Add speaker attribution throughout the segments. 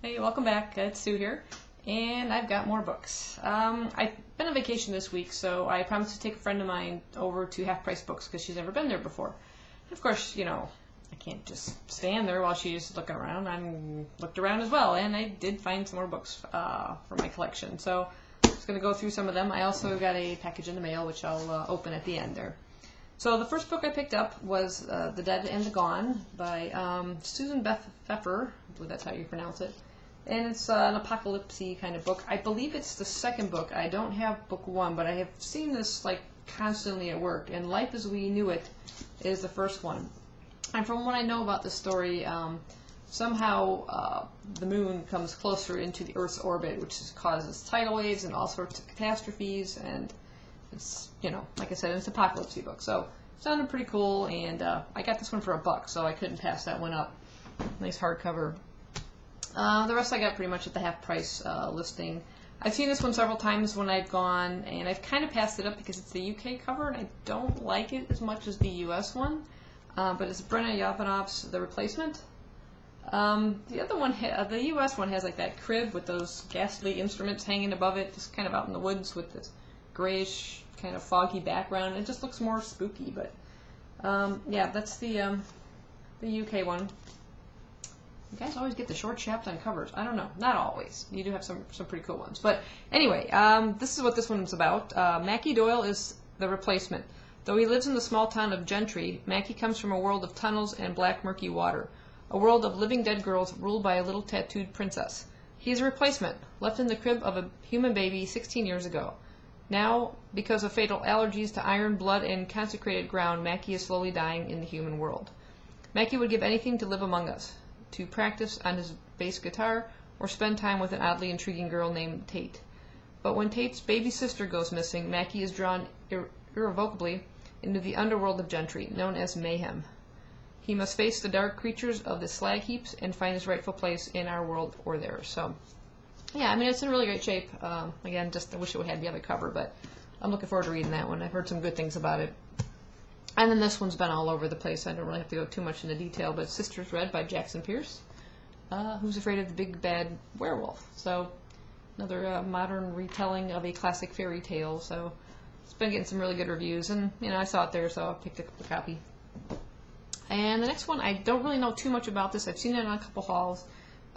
Speaker 1: Hey, welcome back. It's Sue here, and I've got more books. I've been on vacation this week, so I promised to take a friend of mine over to Half Price Books because she's never been there before. And of course, you know, I can't just stand there while she's looking around. I looked around as well, and I did find some more books for my collection. So I'm just going to go through some of them. I also got a package in the mail, which I'll open at the end there. So the first book I picked up was The Dead and the Gone by Susan Beth Pfeffer. I believe that's how you pronounce it. And it's an apocalypse-y kind of book. I believe it's the second book. I don't have book one, but I have seen this like constantly at work. And Life as We Knew It is the first one. And from what I know about this story, somehow the moon comes closer into the Earth's orbit, which causes tidal waves and all sorts of catastrophes. And it's, you know, like I said, it's an apocalypse-y book. So it sounded pretty cool, and I got this one for $1, so I couldn't pass that one up. Nice hardcover. The rest I got pretty much at the half price listing. I've seen this one several times when I've gone, and I've kind of passed it up because it's the UK cover, and I don't like it as much as the US one. But it's Brenna Yovanoff's The Replacement. The other one, the US one, has like that crib with those ghastly instruments hanging above it, just kind of out in the woods with this grayish, kind of foggy background. It just looks more spooky, but yeah, that's the UK one. You guys always get the short chaps on covers. I don't know. Not always. You do have some pretty cool ones. But anyway, this is what this one's about. Mackie Doyle is the replacement. Though he lives in the small town of Gentry, Mackie comes from a world of tunnels and black murky water. A world of living dead girls ruled by a little tattooed princess. He is a replacement, left in the crib of a human baby 16 years ago. Now, because of fatal allergies to iron, blood, and consecrated ground, Mackie is slowly dying in the human world. Mackie would give anything to live among us, to practice on his bass guitar, or spend time with an oddly intriguing girl named Tate. But when Tate's baby sister goes missing, Mackie is drawn irrevocably into the underworld of Gentry, known as Mayhem. He must face the dark creatures of the slag heaps and find his rightful place in our world or theirs. So, yeah, I mean, it's in really great shape. Again, just I wish it would have the other cover, but I'm looking forward to reading that one. I've heard some good things about it. And then this one's been all over the place. I don't really have to go too much into detail, but Sisters Red by Jackson Pearce, Who's Afraid of the Big Bad Werewolf. So another modern retelling of a classic fairy tale. So it's been getting some really good reviews, and you know I saw it there, so I picked up a copy. And the next one, I don't really know too much about this. I've seen it on a couple hauls.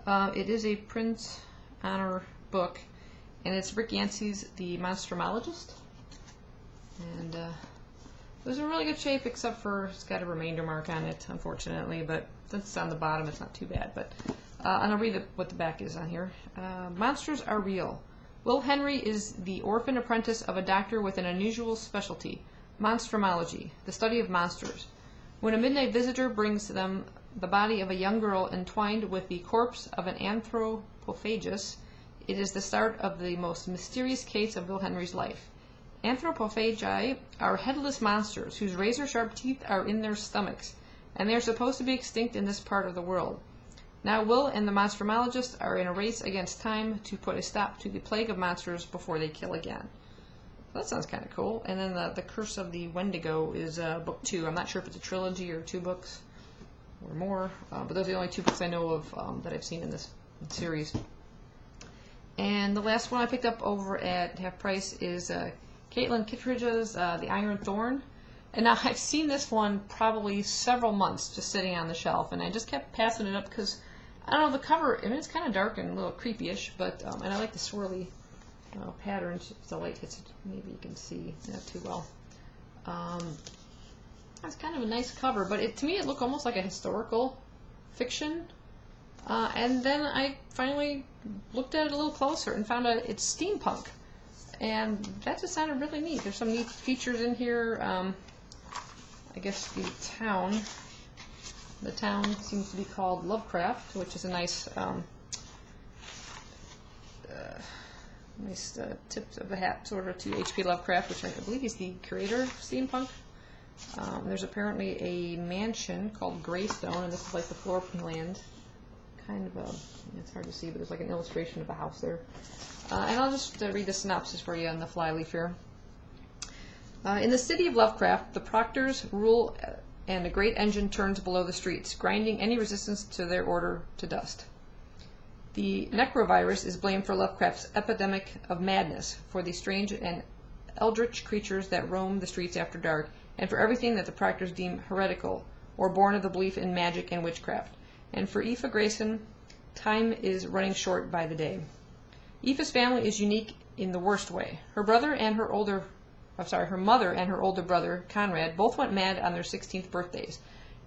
Speaker 1: It is a Prince Honor book, and it's Rick Yancey's The Monstrumologist. And it was in really good shape, except for it's got a remainder mark on it, unfortunately. But since it's on the bottom, it's not too bad. But and I'll read what the back is on here. Monsters are real. Will Henry is the orphan apprentice of a doctor with an unusual specialty, monstrumology, the study of monsters. When a midnight visitor brings them the body of a young girl entwined with the corpse of an anthropophagus, it is the start of the most mysterious case of Will Henry's life. Anthropophagi are headless monsters whose razor-sharp teeth are in their stomachs, and they are supposed to be extinct in this part of the world. Now Will and the monstrumologist are in a race against time to put a stop to the plague of monsters before they kill again. That sounds kind of cool. And then the Curse of the Wendigo is book 2. I'm not sure if it's a trilogy or 2 books or more, but those are the only 2 books I know of that I've seen in this series. And the last one I picked up over at half price is Kittredge's The Iron Thorn. And now I've seen this one probably several months just sitting on the shelf, and I just kept passing it up because, I don't know, the cover, I mean, it's kind of dark and a little creepy-ish, but, and I like the swirly patterns. If the light hits it, maybe you can see not too well. It's kind of a nice cover, but to me it looked almost like a historical fiction. And then I finally looked at it a little closer and found out it's steampunk. And that just sounded really neat. There's some neat features in here. I guess the town seems to be called Lovecraft, which is a nice tip of the hat sort of to H.P. Lovecraft, which I believe he's the creator of steampunk. There's apparently a mansion called Greystone, and this is like the floor plan. Kind of it's hard to see, but there's like an illustration of a house there. And I'll just read the synopsis for you on the flyleaf here. In the city of Lovecraft, the proctors rule, and a great engine turns below the streets, grinding any resistance to their order to dust. The necrovirus is blamed for Lovecraft's epidemic of madness, for the strange and eldritch creatures that roam the streets after dark, and for everything that the Proctors deem heretical, or born of the belief in magic and witchcraft. And for Aoife Grayson, time is running short by the day. Aoife's family is unique in the worst way. Her mother and her older brother, Conrad, both went mad on their 16th birthdays.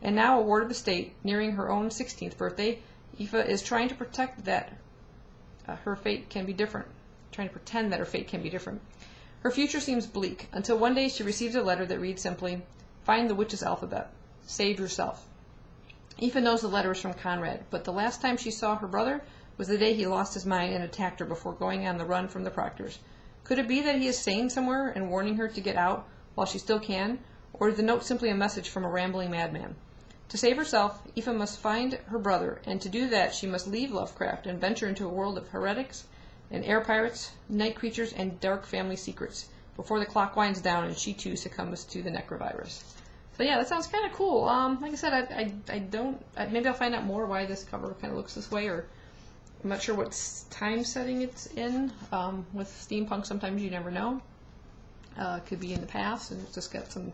Speaker 1: And now, a ward of the state, nearing her own 16th birthday, Aoife is trying to protect that her fate can be different. Trying to pretend that her fate can be different. Her future seems bleak, until one day she receives a letter that reads simply, "Find the witch's alphabet. Save yourself." Aoife knows the letter is from Conrad, but the last time she saw her brother was the day he lost his mind and attacked her before going on the run from the Proctors. Could it be that he is staying somewhere and warning her to get out while she still can, or is the note simply a message from a rambling madman? To save herself, Aoife must find her brother, and to do that she must leave Lovecraft and venture into a world of heretics and air pirates, night creatures, and dark family secrets before the clock winds down and she too succumbs to the necrovirus. So yeah, that sounds kind of cool. Like I said, maybe I'll find out more why this cover kind of looks this way, or I'm not sure what time setting it's in. With steampunk, sometimes you never know. It could be in the past, and it's just got some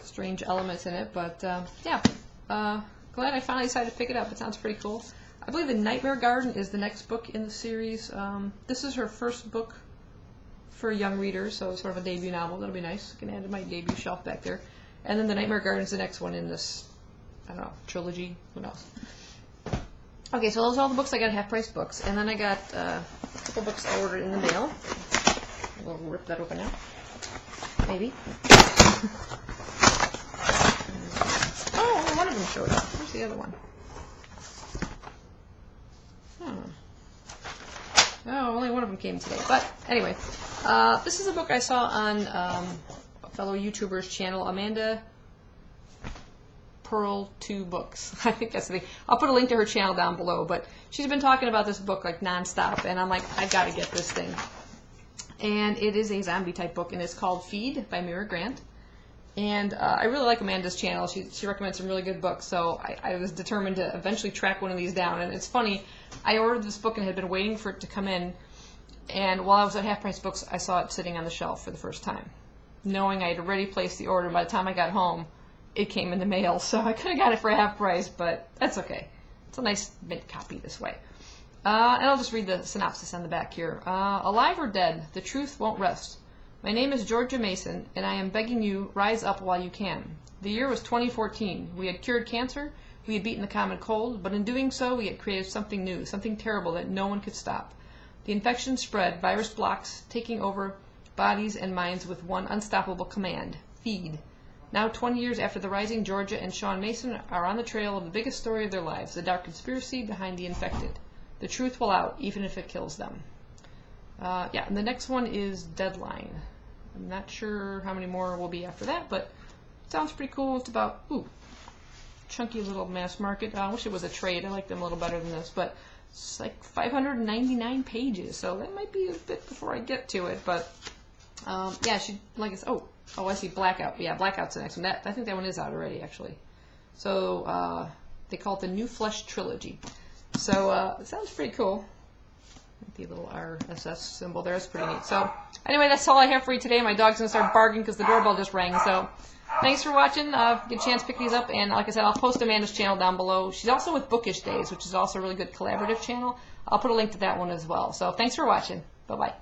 Speaker 1: strange elements in it. But yeah, glad I finally decided to pick it up. It sounds pretty cool. I believe The Nightmare Garden is the next book in the series. This is her first book for young readers, so it's sort of a debut novel. That'll be nice. I can add to my debut shelf back there. And then The Nightmare Garden is the next one in this, I don't know, trilogy. Who knows? Okay, so those are all the books I got, half-price books. And then I got a couple books I ordered in the mail. We'll rip that open now. Maybe. Oh, only one of them showed up. Where's the other one? Oh, only one of them came today. But anyway, this is a book I saw on a fellow YouTuber's channel, Amanda Pearl 2 Books. I think that's the thing. I'll put a link to her channel down below, but she's been talking about this book like nonstop, and I'm like, I've got to get this thing. And it is a zombie type book, and it's called Feed by Mira Grant. And I really like Amanda's channel. She recommends some really good books, so I was determined to eventually track one of these down. And it's funny, I ordered this book and had been waiting for it to come in, and while I was at Half Price Books, I saw it sitting on the shelf for the first time, knowing I had already placed the order. By the time I got home, it came in the mail, so I could have got it for half price, but that's okay. It's a nice mint copy this way. And I'll just read the synopsis on the back here. Alive or dead, the truth won't rest. My name is Georgia Mason, and I am begging you, rise up while you can. The year was 2014. We had cured cancer, we had beaten the common cold, but in doing so, we had created something new, something terrible that no one could stop. The infection spread, virus blocks, taking over bodies and minds with one unstoppable command: feed. Now, 20 years after the rising, Georgia and Sean Mason are on the trail of the biggest story of their lives, the dark conspiracy behind the infected. The truth will out, even if it kills them. Yeah, and the next one is Deadline. I'm not sure how many more will be after that, but it sounds pretty cool. It's about, chunky little mass market. I wish it was a trade. I like them a little better than this, but it's like 599 pages, so that might be a bit before I get to it, but yeah, I see Blackout. Yeah, Blackout's the next one. I think that one is out already, actually. So they call it the Newsflesh Trilogy. So it sounds pretty cool. The little RSS symbol there is pretty neat. So anyway, that's all I have for you today. My dog's going to start barking because the doorbell just rang. So thanks for watching. Get a chance to pick these up. And like I said, I'll post Amanda's channel down below. She's also with Bookish Days, which is also a really good collaborative channel. I'll put a link to that one as well. So thanks for watching. Bye-bye.